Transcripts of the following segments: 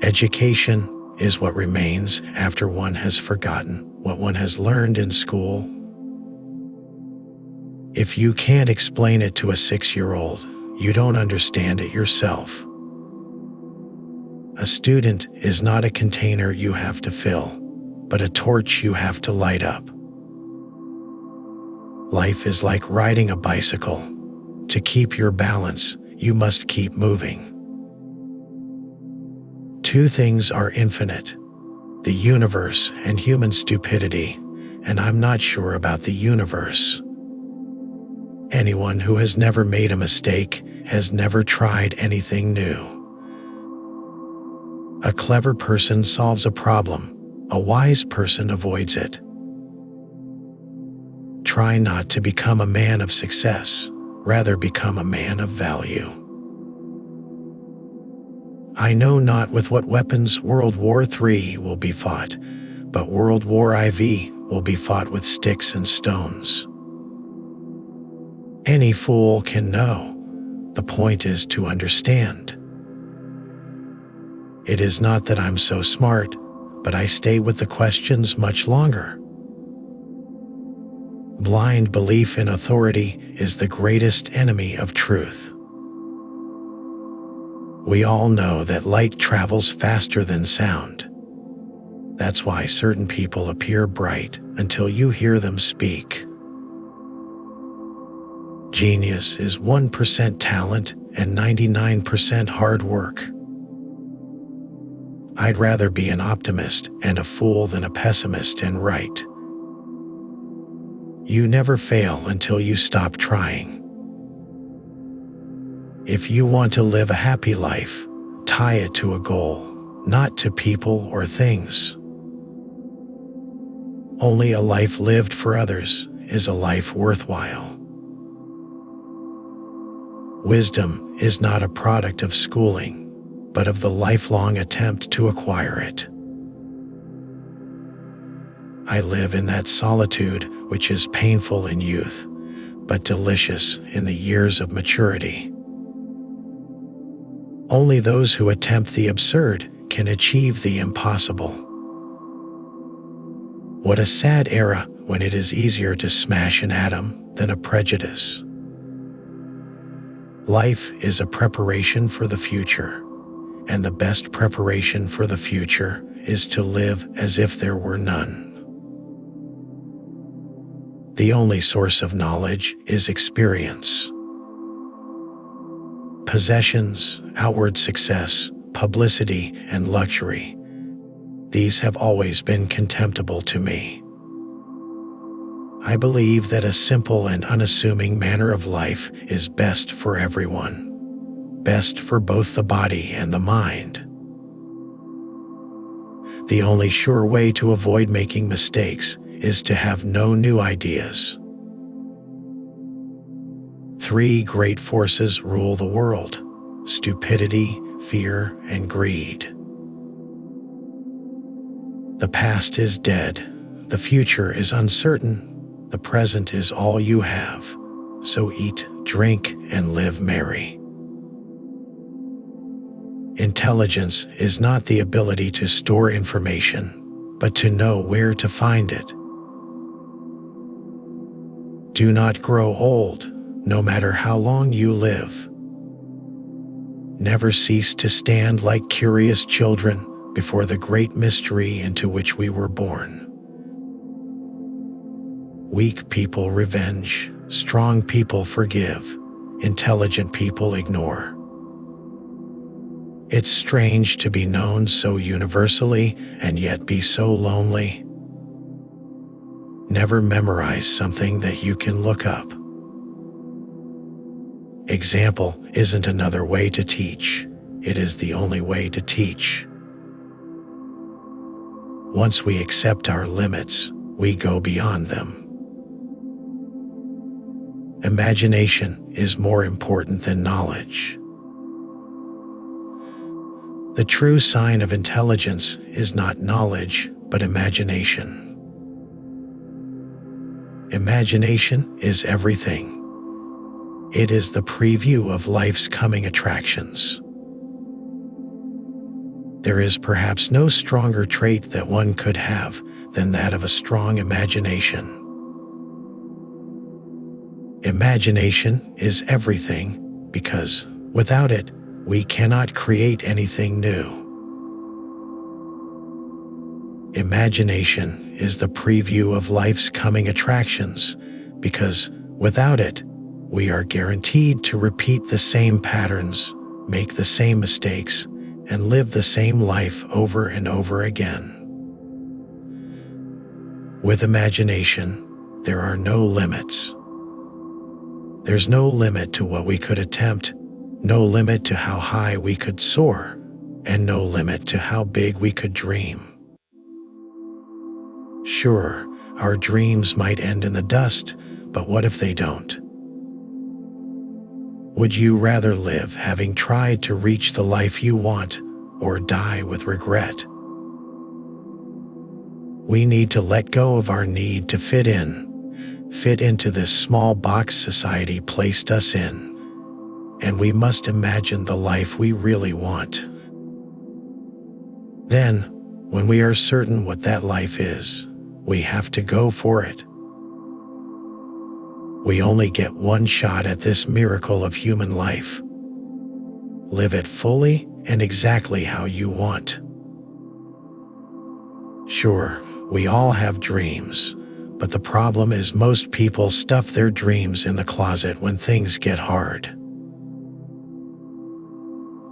Education is what remains after one has forgotten what one has learned in school. If you can't explain it to a 6-year-old, you don't understand it yourself. A student is not a container you have to fill, but a torch you have to light up. Life is like riding a bicycle. To keep your balance, you must keep moving. Two things are infinite: the universe and human stupidity, and I'm not sure about the universe. Anyone who has never made a mistake has never tried anything new. A clever person solves a problem. A wise person avoids it. Try not to become a man of success. Rather, become a man of value. I know not with what weapons World War III will be fought, but World War IV will be fought with sticks and stones. Any fool can know. The point is to understand. It is not that I'm so smart, but I stay with the questions much longer. Blind belief in authority is the greatest enemy of truth. We all know that light travels faster than sound. That's why certain people appear bright until you hear them speak. Genius is 1% talent and 99% hard work. I'd rather be an optimist and a fool than a pessimist and right. You never fail until you stop trying. If you want to live a happy life, tie it to a goal, not to people or things. Only a life lived for others is a life worthwhile. Wisdom is not a product of schooling, but of the lifelong attempt to acquire it. I live in that solitude which is painful in youth, but delicious in the years of maturity. Only those who attempt the absurd can achieve the impossible. What a sad era when it is easier to smash an atom than a prejudice. Life is a preparation for the future, and the best preparation for the future is to live as if there were none. The only source of knowledge is experience. Possessions, outward success, publicity, and luxury, these have always been contemptible to me. I believe that a simple and unassuming manner of life is best for everyone, best for both the body and the mind. The only sure way to avoid making mistakes is to have no new ideas. 3 great forces rule the world: stupidity, fear, and greed. The past is dead, the future is uncertain, the present is all you have, so eat, drink, and live merry. Intelligence is not the ability to store information, but to know where to find it. Do not grow old, no matter how long you live. Never cease to stand like curious children before the great mystery into which we were born. Weak people revenge, strong people forgive, intelligent people ignore. It's strange to be known so universally and yet be so lonely. Never memorize something that you can look up. Example isn't another way to teach, it is the only way to teach. Once we accept our limits, we go beyond them. Imagination is more important than knowledge. The true sign of intelligence is not knowledge, but imagination. Imagination is everything. It is the preview of life's coming attractions. There is perhaps no stronger trait that one could have than that of a strong imagination. Imagination is everything because, without it, we cannot create anything new. Imagination is the preview of life's coming attractions because, without it, we are guaranteed to repeat the same patterns, make the same mistakes, and live the same life over and over again. With imagination, there are no limits. There's no limit to what we could attempt, no limit to how high we could soar, and no limit to how big we could dream. Sure, our dreams might end in the dust, but what if they don't? Would you rather live having tried to reach the life you want, or die with regret? We need to let go of our need to fit into this small box society placed us in, and we must imagine the life we really want. Then, when we are certain what that life is, we have to go for it. We only get one shot at this miracle of human life. Live it fully and exactly how you want. Sure, we all have dreams, but the problem is most people stuff their dreams in the closet when things get hard.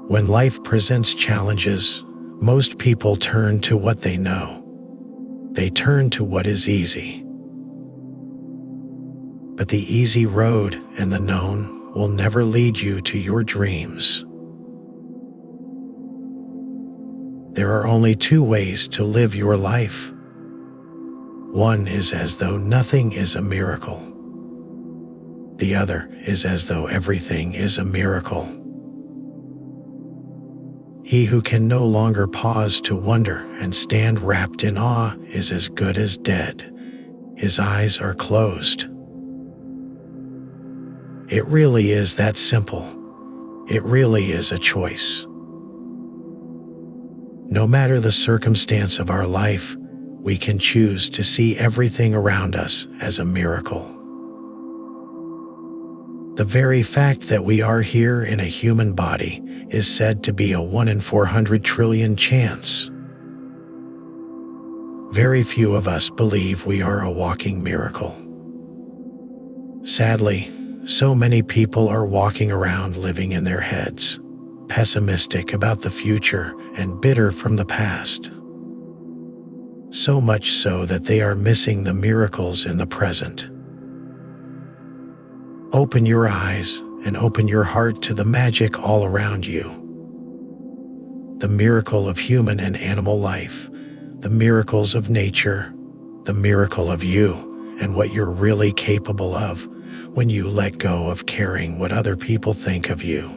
When life presents challenges, most people turn to what they know. They turn to what is easy. But the easy road and the known will never lead you to your dreams. There are only two ways to live your life. One is as though nothing is a miracle. The other is as though everything is a miracle. He who can no longer pause to wonder and stand wrapped in awe is as good as dead. His eyes are closed. It really is that simple. It really is a choice. No matter the circumstance of our life, we can choose to see everything around us as a miracle. The very fact that we are here in a human body is said to be a 1 in 400 trillion chance. Very few of us believe we are a walking miracle. Sadly, so many people are walking around living in their heads, pessimistic about the future and bitter from the past. So much so that they are missing the miracles in the present. Open your eyes and open your heart to the magic all around you. The miracle of human and animal life, the miracles of nature, the miracle of you and what you're really capable of when you let go of caring what other people think of you.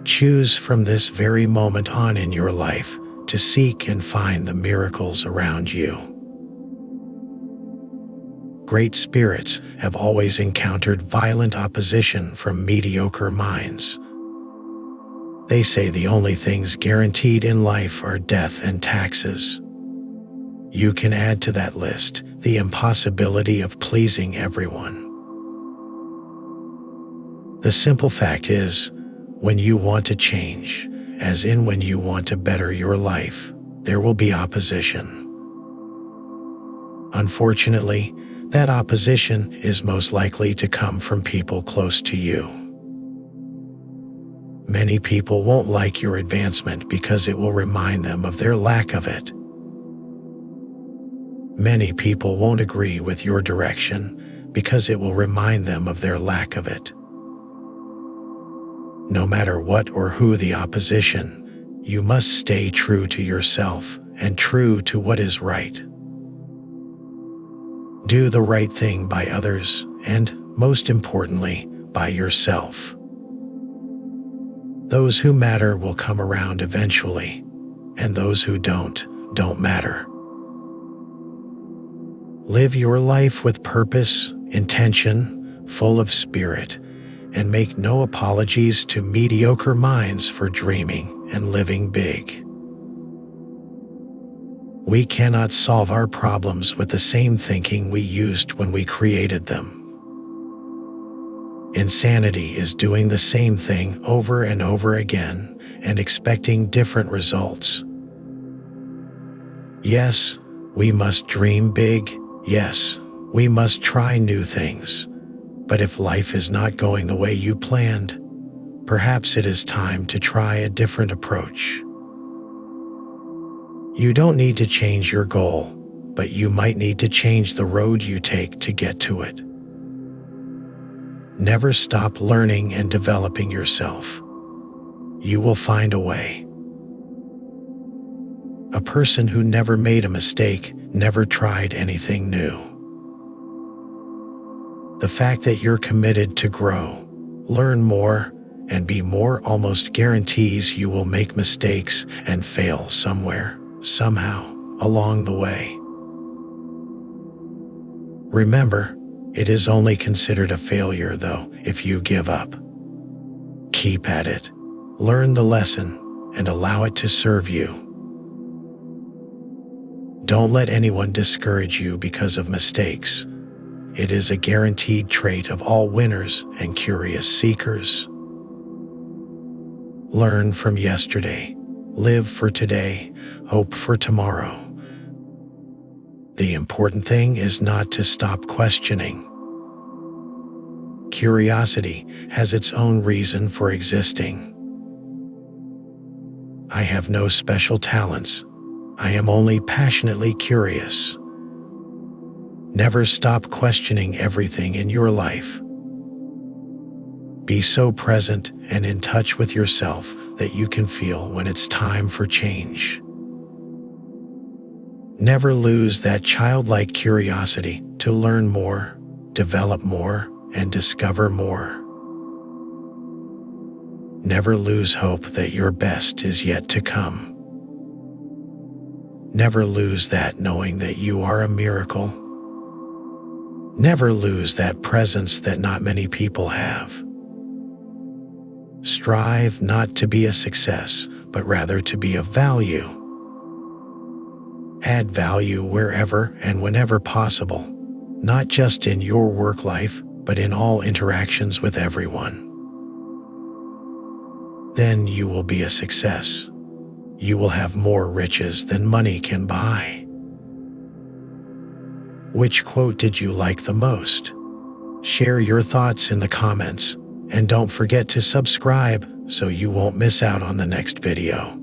Choose from this very moment on in your life to seek and find the miracles around you. Great spirits have always encountered violent opposition from mediocre minds. They say the only things guaranteed in life are death and taxes. You can add to that list the impossibility of pleasing everyone. The simple fact is, when you want to change, as in when you want to better your life, there will be opposition. Unfortunately, that opposition is most likely to come from people close to you. Many people won't like your advancement because it will remind them of their lack of it. Many people won't agree with your direction because it will remind them of their lack of it. No matter what or who the opposition, you must stay true to yourself and true to what is right. Do the right thing by others and, most importantly, by yourself. Those who matter will come around eventually, and those who don't matter. Live your life with purpose, intention, full of spirit, and make no apologies to mediocre minds for dreaming and living big. We cannot solve our problems with the same thinking we used when we created them. Insanity is doing the same thing over and over again and expecting different results. Yes, we must dream big. Yes, we must try new things. But if life is not going the way you planned, perhaps it is time to try a different approach. You don't need to change your goal, but you might need to change the road you take to get to it. Never stop learning and developing yourself. You will find a way. A person who never made a mistake never tried anything new. The fact that you're committed to grow, learn more, and be more almost guarantees you will make mistakes and fail somewhere, somehow, along the way. Remember, it is only considered a failure, though, if you give up. Keep at it, learn the lesson, and allow it to serve you. Don't let anyone discourage you because of mistakes. It is a guaranteed trait of all winners and curious seekers. Learn from yesterday, live for today, hope for tomorrow. The important thing is not to stop questioning. Curiosity has its own reason for existing. I have no special talents. I am only passionately curious. Never stop questioning everything in your life. Be so present and in touch with yourself that you can feel when it's time for change. Never lose that childlike curiosity to learn more, develop more, and discover more. Never lose hope that your best is yet to come. Never lose that knowing that you are a miracle. Never lose that presence that not many people have. Strive not to be a success, but rather to be of value. Add value wherever and whenever possible, not just in your work life, but in all interactions with everyone. Then you will be a success. You will have more riches than money can buy. Which quote did you like the most? Share your thoughts in the comments, and don't forget to subscribe so you won't miss out on the next video.